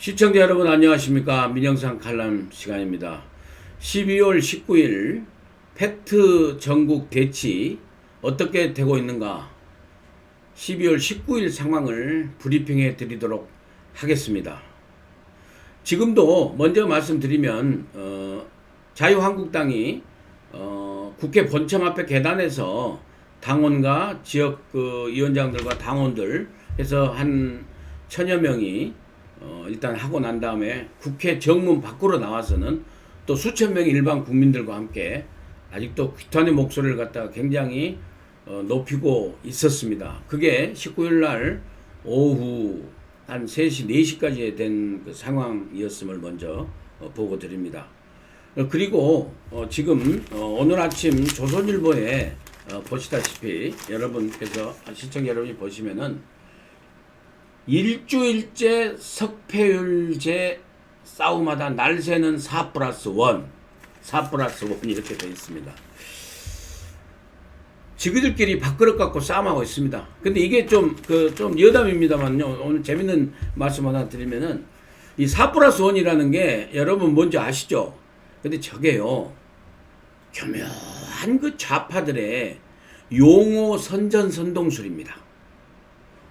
시청자 여러분 안녕하십니까. 민영상 칼럼 시간입니다. 12월 19일 팩트 전국 대치 어떻게 되고 있는가 12월 19일 상황을 브리핑해 드리도록 하겠습니다. 지금도 먼저 말씀드리면 자유한국당이 국회 본청 앞에 계단에서 당원과 지역 위원장들과 당원들 해서 한 1000여 명이 일단 하고 난 다음에 국회 정문 밖으로 나와서는 또 수천 명의 일반 국민들과 함께 아직도 규탄의 목소리를 갖다가 굉장히 높이고 있었습니다. 그게 19일 날 오후 한 3시, 4시까지 된 그 상황이었음을 먼저 보고 드립니다. 그리고 지금 오늘 아침 조선일보에 보시다시피 여러분께서 시청자 여러분이 보시면은 일주일째 석패율제 싸움하다 날새는 4+1 이렇게 되어 있습니다. 지그들끼리 밥그릇 갖고 싸움하고 있습니다. 근데 이게 좀 여담입니다만요. 오늘 재밌는 말씀 하나 드리면은 이 4+1이라는 게 여러분 뭔지 아시죠? 근데 저게요. 교묘한 그 좌파들의 용어 선전선동술입니다.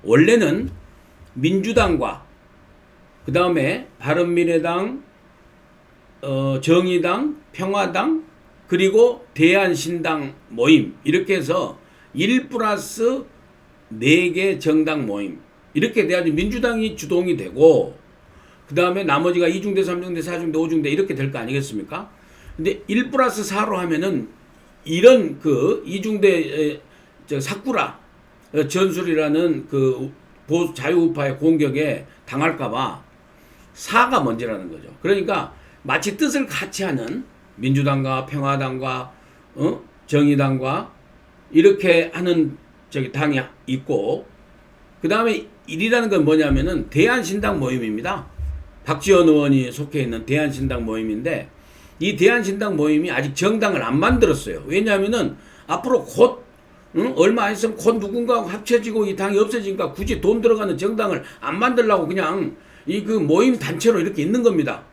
원래는 민주당과 그 다음에 바른미래당, 정의당, 평화당 그리고 대한신당 모임 이렇게 해서 1+4개 정당 모임 이렇게 돼야지 민주당이 주동이 되고 그 다음에 나머지가 2중대, 3중대, 4중대, 5중대 이렇게 될 거 아니겠습니까? 근데 1+4로 하면은 이런 그 2중대 사쿠라 전술이라는 그 자유우파의 공격에 당할까봐 4가 먼저라는 거죠. 그러니까 마치 뜻을 같이 하는 민주당과 평화당과 정의당과 이렇게 하는 당이 있고 그 다음에 1이라는 건 뭐냐면은 대한신당 모임입니다. 박지원 의원이 속해 있는 대한신당 모임인데 이 대한신당 모임이 아직 정당을 안 만들었어요. 왜냐하면은 앞으로 곧 얼마 안 있으면 곧 누군가하고 합쳐지고 이 당이 없어지니까 굳이 돈 들어가는 정당을 안 만들려고 그냥 이 그 모임 단체로 이렇게 있는 겁니다.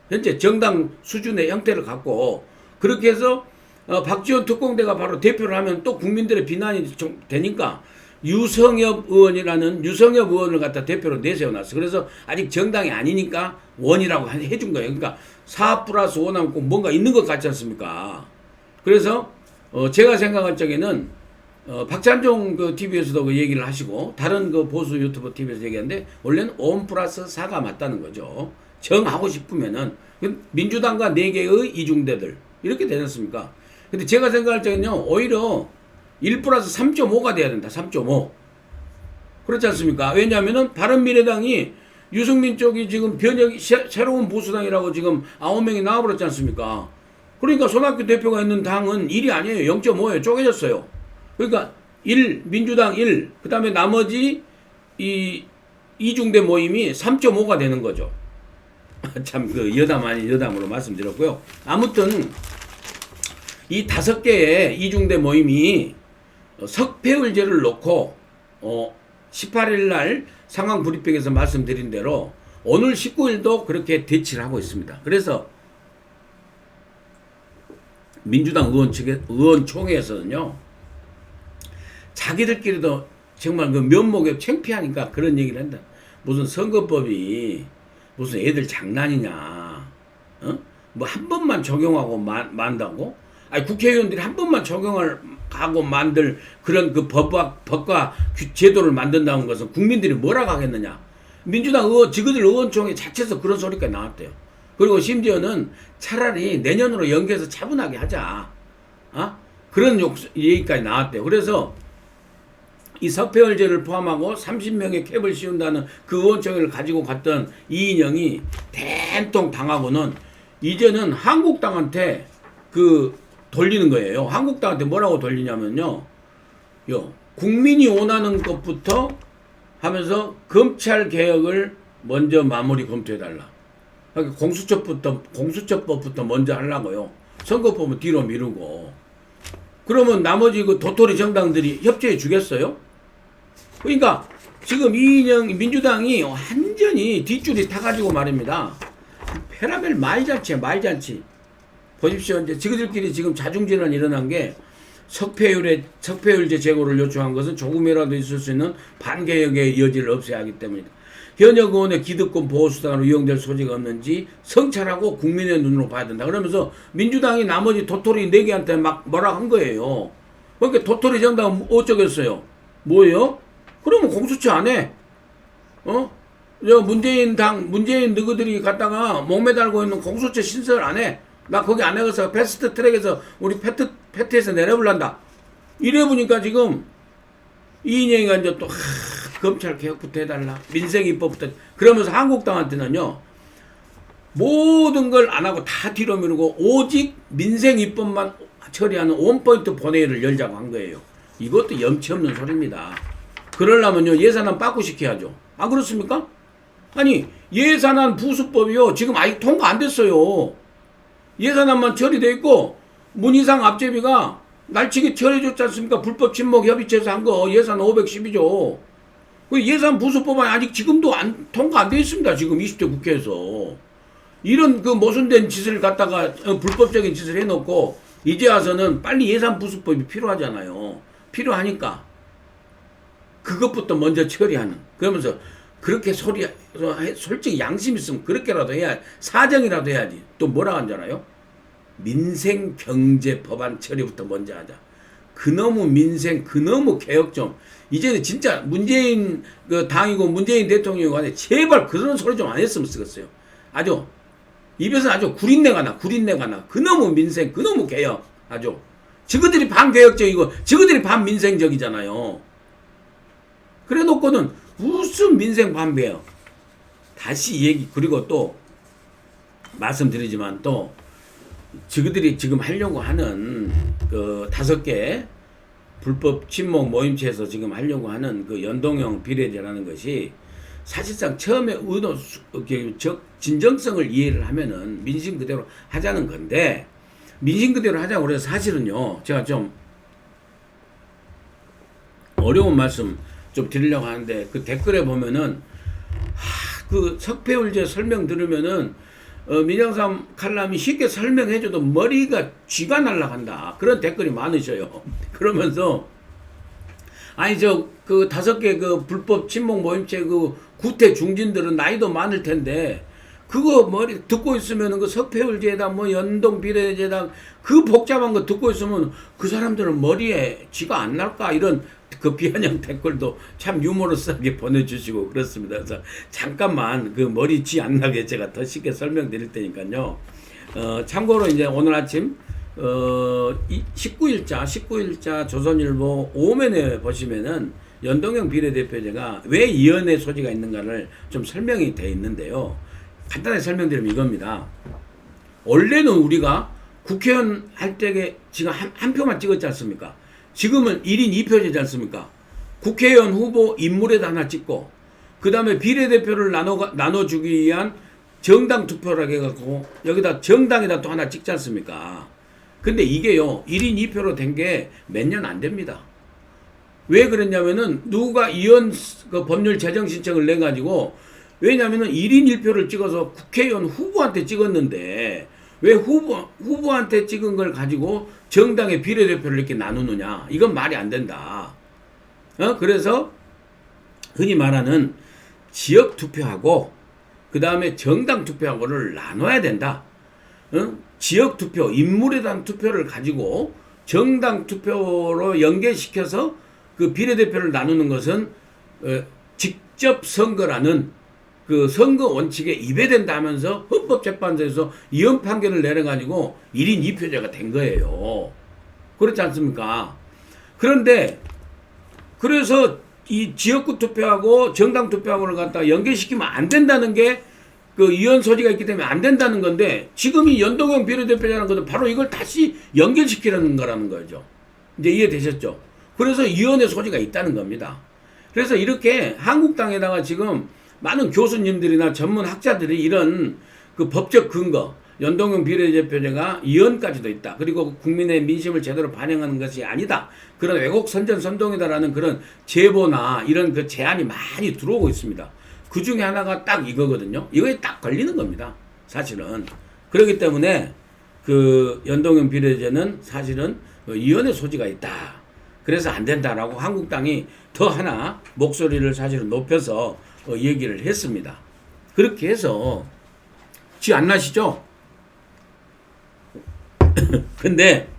현재 정당 수준의 형태를 갖고 그렇게 해서 박지원 특공대가 바로 대표를 하면 또 국민들의 비난이 좀 되니까 유성엽 의원을 갖다 대표로 내세워놨어. 그래서 아직 정당이 아니니까 원이라고 해준 거예요. 그러니까 4+1하면 꼭 뭔가 있는 것 같지 않습니까? 그래서 제가 생각할 적에는 박찬종 그 TV에서도 그 얘기를 하시고 다른 그 보수 유튜버 TV에서 얘기하는데 원래는 5+4가 맞다는 거죠. 정하고 싶으면은 민주당과 4개의 이중대들 이렇게 되지 않습니까? 근데 제가 생각할 적에는요 오히려 1+3.5가 돼야 된다. 3.5 그렇지 않습니까? 왜냐하면은 바른미래당이 유승민 쪽이 지금 새로운 보수당이라고 지금 9명이 나와버렸지 않습니까? 그러니까 손학규 대표가 있는 당은 1이 아니에요. 0.5예요. 쪼개졌어요. 그러니까 1, 민주당 1, 그 다음에 나머지 이 이중대 모임이 3.5가 되는 거죠. 참 그 여담 아닌 여담으로 말씀드렸고요. 아무튼 이 5개의 이중대 모임이 석패율제를 놓고 18일 날 상황 브리핑에서 말씀드린 대로 오늘 19일도 그렇게 대치를 하고 있습니다. 그래서 민주당 의원총회에서는요, 자기들끼리도 정말 그 면목에 창피하니까 그런 얘기를 한다. 무슨 선거법이 무슨 애들 장난이냐, 뭐 한 번만 적용하고 만다고? 아니, 국회의원들이 한 번만 적용을 하고 만들 그런 그 법과 제도를 만든다는 것은 국민들이 뭐라고 하겠느냐? 민주당 지그들 의원총회 자체에서 그런 소리까지 나왔대요. 그리고 심지어는 차라리 내년으로 연기해서 차분하게 하자. 그런 얘기까지 나왔대요. 그래서 이 석패율제를 포함하고 30명의 캡을 씌운다는 그 의원총회를 가지고 갔던 이인영이 된통 당하고는 이제는 한국당한테 돌리는 거예요. 한국당한테 뭐라고 돌리냐면요. 국민이 원하는 것부터 하면서 검찰 개혁을 먼저 마무리 검토해달라. 그러니까 공수처법부터 먼저 하려고요. 선거법은 뒤로 미루고. 그러면 나머지 그 도토리 정당들이 협조해 주겠어요? 그러니까 지금 이인영 민주당이 완전 완전히 뒷줄이 타가지고 말입니다. 페라멜 말잔치야, 말잔치. 보십시오. 이제 지그들끼리 지금 자중질환 일어난 게 석패율제 제고를 요청한 것은 조금이라도 있을 수 있는 반개혁의 여지를 없애야 하기 때문이다. 현역 의원의 기득권 보호수단으로 이용될 소지가 없는지 성찰하고 국민의 눈으로 봐야 된다. 그러면서 민주당이 나머지 도토리 4개한테 막 뭐라 한 거예요. 그러니까 도토리 정당 어쩌겠어요? 뭐예요? 그러면 공수처 안 해. 문재인 너희들이 갖다가 목매달고 있는 공수처 신설 안 해. 나 거기 안 해서 패스트 트랙에서 우리 패트에서 내려볼란다. 이래보니까 지금 이인영이가 이제 또 검찰 개혁부터 해달라. 민생 입법부터. 그러면서 한국당한테는요. 모든 걸 안 하고 다 뒤로 미루고 오직 민생 입법만 처리하는 원포인트 본회의를 열자고 한 거예요. 이것도 염치 없는 소리입니다. 그러려면요. 예산안 빠꾸시켜야죠. 안 그렇습니까? 아니 예산안 부수법이요. 지금 아직 통과 안 됐어요. 예산안만 처리돼 있고 문희상 앞제비가 날치기 처리해줬지 않습니까? 불법 친목 협의체에서 한 거 예산 510이죠. 그 예산 부수법안이 아직 지금도 통과 안 돼 있습니다. 지금 20대 국회에서. 이런 그 모순된 짓을 갖다가 불법적인 짓을 해놓고 이제 와서는 빨리 예산 부수법이 필요하잖아요. 필요하니까 그것부터 먼저 처리하는. 그러면서 그렇게 솔직히 양심 있으면 그렇게라도 해야 사정이라도 해야지. 또 뭐라고 한줄 알아요? 민생 경제 법안 처리부터 먼저 하자. 그놈의 민생, 그놈의 개혁 좀. 이제는 진짜 문재인 그 당이고 문재인 대통령이 간에 제발 그런 소리 좀 안 했으면 쓰겠어요. 아주 입에서 아주 구린내가 나. 그놈의 민생, 그놈의 개혁. 아주 저거들이 반개혁적이고 저거들이 반민생적이잖아요. 그래 놓고는 무슨 민생 반개혁. 다시 얘기. 그리고 또 말씀드리지만 또 저그들이 지금 하려고 하는 그 5개 불법 친목 모임체에서 지금 하려고 하는 그 연동형 비례제라는 것이 사실상 처음에 진정성을 이해를 하면은 민심 그대로 하자는 건데 민심 그대로 하자고 그래서 사실은요 제가 좀 어려운 말씀 좀 드리려고 하는데 그 댓글에 보면은 그 석패율제 설명 들으면은 민영삼 칼럼이 쉽게 설명해줘도 머리가 쥐가 날라간다. 그런 댓글이 많으셔요. 그러면서 아니 그 5개 그 불법 친목 모임체 그 구태 중진들은 나이도 많을 텐데 그거 머리 듣고 있으면 그 석패율제당 뭐 연동 비례제당 그 복잡한 거 듣고 있으면 그 사람들은 머리에 쥐가 안 날까 이런 그 비아냥 댓글도 참 유머러스하게 보내주시고 그렇습니다. 그래서 잠깐만 그 머리 쥐 안 나게 제가 더 쉽게 설명드릴 테니까요. 참고로 이제 오늘 아침 19일자 조선일보 5면에 보시면은 연동형 비례대표제가 왜 이연의 소지가 있는가를 좀 설명이 돼 있는데요. 간단하게 설명드리면 이겁니다. 원래는 우리가 국회의원 할 때 지금 한 표만 찍었지 않습니까? 지금은 1인 2표제지 않습니까? 국회의원 후보 인물에다 하나 찍고 그 다음에 비례대표를 나눠주기 위한 정당 투표라고 해갖고 여기다 정당에다 또 하나 찍지 않습니까? 근데 이게요 1인 2표로 된 게 몇 년 안 됩니다. 왜 그랬냐면은 누가 이원 그 법률 제정 신청을 내가지고 왜냐면은 1인 1표를 찍어서 국회의원 후보한테 찍었는데 왜 후보한테 찍은 걸 가지고 정당의 비례대표를 이렇게 나누느냐. 이건 말이 안 된다. 그래서 흔히 말하는 지역 투표하고 그 다음에 정당 투표하고를 나눠야 된다. 지역 투표, 인물에 대한 투표를 가지고 정당 투표로 연계시켜서 그 비례대표를 나누는 것은 직접 선거라는 그 선거 원칙에 위배된다 하면서 헌법재판소에서 이혼 판결을 내려가지고 1인 2표제가 된 거예요. 그렇지 않습니까? 그런데 그래서 이 지역구 투표하고 정당 투표하고를 갖다가 연계시키면 안 된다는 게 그 이혼 소지가 있기 때문에 안 된다는 건데 지금 이 연동형 비례대표라는 것은 바로 이걸 다시 연결시키려는 거라는 거죠. 이제 이해되셨죠? 그래서 이혼의 소지가 있다는 겁니다. 그래서 이렇게 한국당에다가 지금 많은 교수님들이나 전문 학자들이 이런 그 법적 근거, 연동형 비례대표제가 이혼까지도 있다. 그리고 국민의 민심을 제대로 반영하는 것이 아니다. 그런 왜곡 선전 선동이다라는 그런 제보나 이런 그 제안이 많이 들어오고 있습니다. 그 중에 하나가 딱 이거거든요. 이거에 딱 걸리는 겁니다. 사실은. 그렇기 때문에 그 연동형 비례제는 사실은 위헌의 소지가 있다. 그래서 안 된다라고 한국당이 더 하나 목소리를 사실은 높여서 얘기를 했습니다. 그렇게 해서 지 안 나시죠? 근데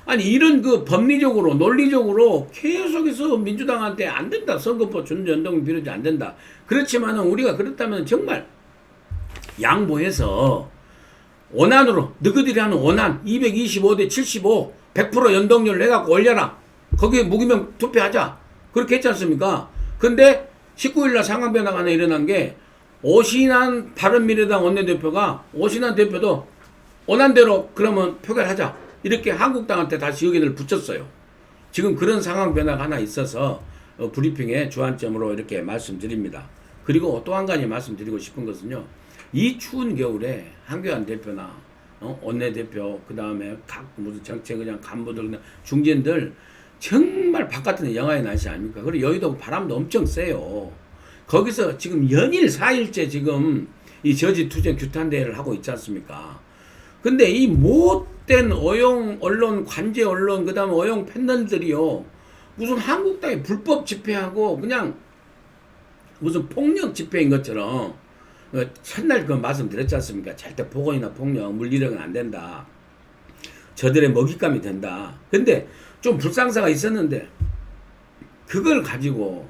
아니 이런 그 법리적으로 논리적으로 계속해서 민주당한테 안 된다. 선거법 준연동 비례제 안 된다. 그렇지만은 우리가 그렇다면 정말 양보해서 원안으로 너희들이 하는 원안 225대 75 100% 연동률 해갖고 올려라. 거기에 무기명 투표하자. 그렇게 했지 않습니까? 근데 19일날 상황 변화가 하나 일어난 게 오신환 바른미래당 원내대표가 오신환 대표도 원안대로 그러면 표결하자. 이렇게 한국당한테 다시 의견을 붙였어요. 지금 그런 상황 변화가 하나 있어서 브리핑의 주안점으로 이렇게 말씀드립니다. 그리고 또 한 가지 말씀드리고 싶은 것은요. 이 추운 겨울에 한교안 대표나 원내대표 그 다음에 각 무슨 정책의장 간부들 그냥 중진들 정말 바깥은 영하의 날씨 아닙니까? 그리고 여의도 바람도 엄청 세요. 거기서 지금 연일 4일째 지금 이 저지투쟁 규탄대회를 하고 있지 않습니까? 근데 이 못된 어용 언론, 관제 언론, 그 다음에 어용 팬들들이요. 무슨 한국당이 불법 집회하고 그냥 무슨 폭력 집회인 것처럼 첫날 그 말씀드렸지 않습니까? 절대 폭언이나 폭력, 물리력은 안 된다. 저들의 먹잇감이 된다. 근데 좀 불상사가 있었는데 그걸 가지고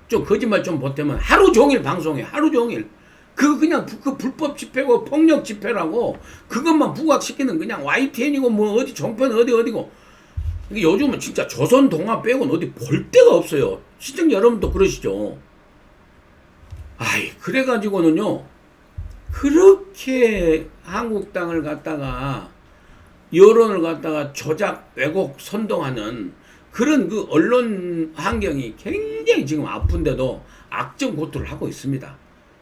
좀 거짓말 좀 보태면 하루 종일 방송해. 하루 종일. 그냥 그 불법 집회고 폭력 집회라고 그것만 부각시키는 그냥 YTN이고 뭐 어디 종편 어디고 요즘은 진짜 조선 동화 빼고는 어디 볼 데가 없어요. 시청자 여러분도 그러시죠. 아이 그래가지고는요 그렇게 한국당을 갖다가 여론을 갖다가 조작 왜곡 선동하는 그런 그 언론 환경이 굉장히 지금 아픈데도 악정고투를 하고 있습니다.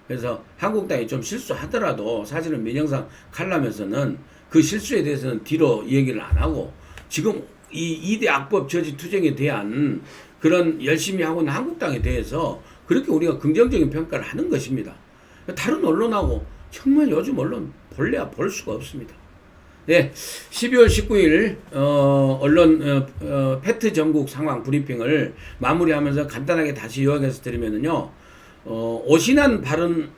그래서 한국당이 좀 실수하더라도 사실은 민영상 칼럼에서는 그 실수에 대해서는 뒤로 얘기를 안 하고 지금 이 2대 악법 저지 투쟁에 대한 그런 열심히 하고 있는 한국당에 대해서 그렇게 우리가 긍정적인 평가를 하는 것입니다. 다른 언론하고 정말 요즘 언론 볼래야 볼 수가 없습니다. 네, 12월 19일 언론 팩트 전국 상황 브리핑을 마무리하면서 간단하게 다시 요약해서 드리면은요. 오신환 바른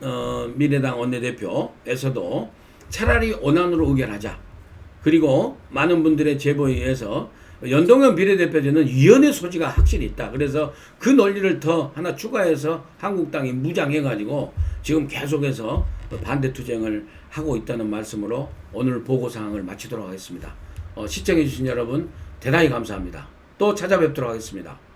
미래당 원내대표에서도 차라리 원안으로 의결하자. 그리고 많은 분들의 제보에 의해서 연동형 비례대표제는 위헌의 소지가 확실히 있다. 그래서 그 논리를 더 하나 추가해서 한국당이 무장해가지고 지금 계속해서 반대 투쟁을 하고 있다는 말씀으로 오늘 보고사항을 마치도록 하겠습니다. 시청해주신 여러분 대단히 감사합니다. 또 찾아뵙도록 하겠습니다.